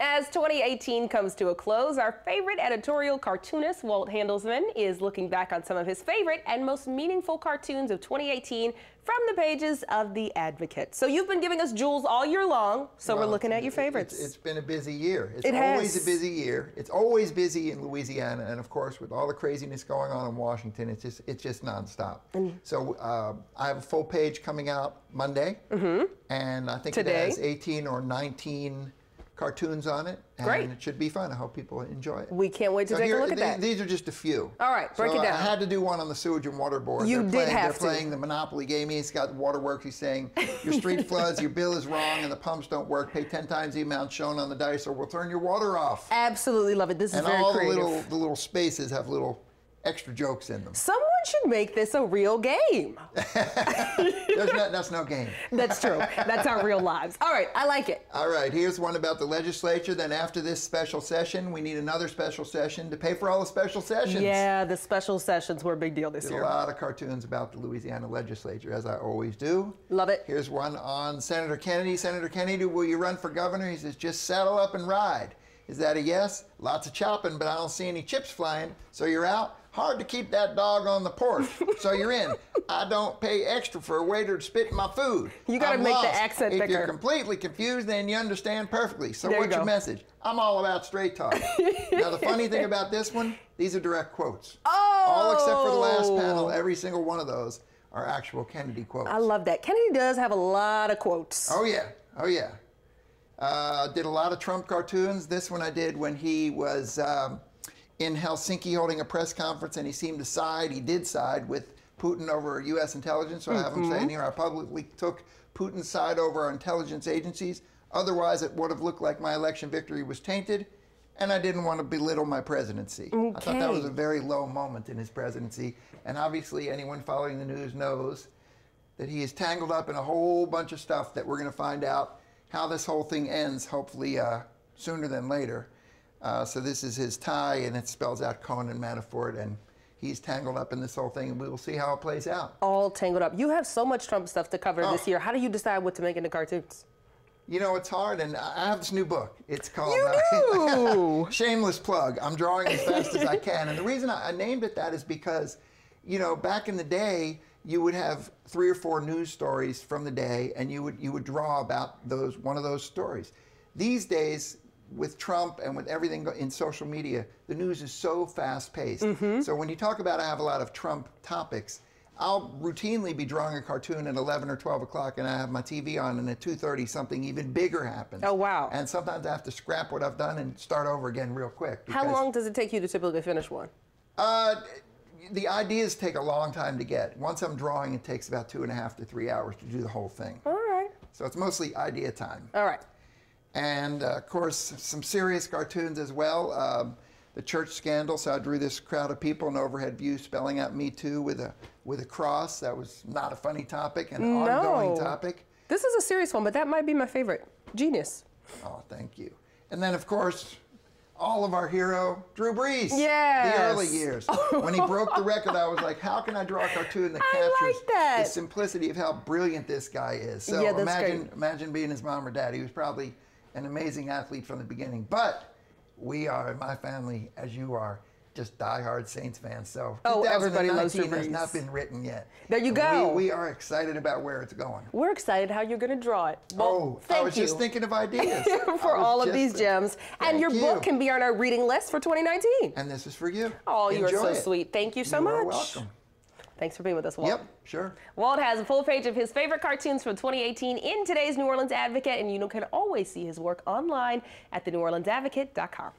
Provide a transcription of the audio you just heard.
As 2018 comes to a close, our favorite editorial cartoonist, Walt Handelsman, is looking back on some of his favorite and most meaningful cartoons of 2018 from the pages of The Advocate. So you've been giving us jewels all year long, so we're looking at your favorites. It's been a busy year. It's always a busy year. It's always busy in Louisiana, and of course, with all the craziness going on in Washington, it's just nonstop. So I have a full page coming out Monday, and I think it has 18 or 19 cartoons on it, and it should be fun. I hope people enjoy it. We can't wait to take a look at that. These are just a few. All right, break it down. I had to do one on the Sewage and Water Board. They're playing the Monopoly game. He's got waterworks. He's saying, your street floods, your bill is wrong, and the pumps don't work. Pay 10 times the amount shown on the dice, or we'll turn your water off. Absolutely love it. This is very creative. And all the little spaces have little extra jokes in them. Someone should make this a real game. That's no game. That's true. That's our real lives. All right, I like it. All right, here's one about the legislature. Then after this special session, we need another special session to pay for all the special sessions. Yeah, the special sessions were a big deal this year. A lot of cartoons about the Louisiana Legislature, as I always do. Love it. Here's one on Senator Kennedy. Senator Kennedy, will you run for governor? He says, just saddle up and ride. Is that a yes? Lots of chopping, but I don't see any chips flying. So you're out? Hard to keep that dog on the porch. So you're in. I don't pay extra for a waiter to spit in my food. You got to make the accent thicker. If you're completely confused, then you understand perfectly. So what's your message? I'm all about straight talk. Now, the funny thing about this one, these are direct quotes. Oh! All except for the last panel, every single one of those are actual Kennedy quotes. I love that. Kennedy does have a lot of quotes. Oh, yeah. Oh, yeah. Did a lot of Trump cartoons. This one I did when he was in Helsinki holding a press conference, and he seemed to side. He did side with Putin over U.S. intelligence. So I have him saying here, I publicly took Putin's side over our intelligence agencies. Otherwise, it would have looked like my election victory was tainted, and I didn't want to belittle my presidency. I thought that was a very low moment in his presidency. And obviously, anyone following the news knows that he is tangled up in a whole bunch of stuff that we're going to find out how this whole thing ends, hopefully sooner than later. So this is his tie, and it spells out Conan Manafort, and he's tangled up in this whole thing, and we will see how it plays out. All tangled up. You have so much Trump stuff to cover this year. How do you decide what to make into cartoons? You know, it's hard, and I have this new book. It's called Shameless Plug. I'm drawing as fast as I can, and the reason I named it that is because, you know, back in the day, you would have 3 or 4 news stories from the day, and you would draw about one of those stories. These days, with Trump and with everything in social media, the news is so fast-paced. So when you talk about I have a lot of Trump topics, I'll routinely be drawing a cartoon at 11 or 12 o'clock, and I have my TV on, and at 2:30 something even bigger happens. Oh, wow. And sometimes I have to scrap what I've done and start over again real quick. How long does it take you to typically finish one? The ideas take a long time to get. Once I'm drawing, it takes about 2.5 to 3 hours to do the whole thing. All right. So it's mostly idea time. All right. And of course, some serious cartoons as well. The church scandal, so I drew this crowd of people in overhead view spelling out Me Too with a cross. That was not a funny topic, an ongoing topic. This is a serious one, but that might be my favorite. Genius. Oh, thank you. And then, of course, all of our hero, Drew Brees. Yes. The early years. When he broke the record, I was like, how can I draw a cartoon that captures the simplicity of how brilliant this guy is? So imagine being his mom or dad. He was probably an amazing athlete from the beginning. But we are, in my family, as you are, just diehard Saints fans. So everybody loves Drew Brees. has not been written yet. There you go. We are excited about where it's going. We're excited how you're going to draw it. Well, I was just thinking of ideas. For all of these gems. And your book can be on our reading list for 2019. And this is for you. Oh, you are so sweet. Thank you so much. You're welcome. Thanks for being with us, Walt. Yep, sure. Walt has a full page of his favorite cartoons from 2018 in today's New Orleans Advocate, and you can always see his work online at theneworleansadvocate.com.